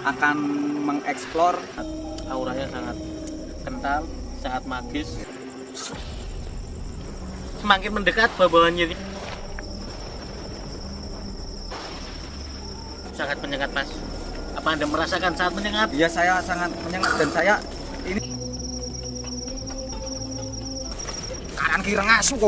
akan mengeksplor. Auranya sangat kental, sangat magis. Semakin mendekat bau-bauannya ini sangat menyengat, Mas. Apa Anda merasakan sangat menyengat? Iya, saya sangat menyengat dan saya ini kanan kiri ngasu kok.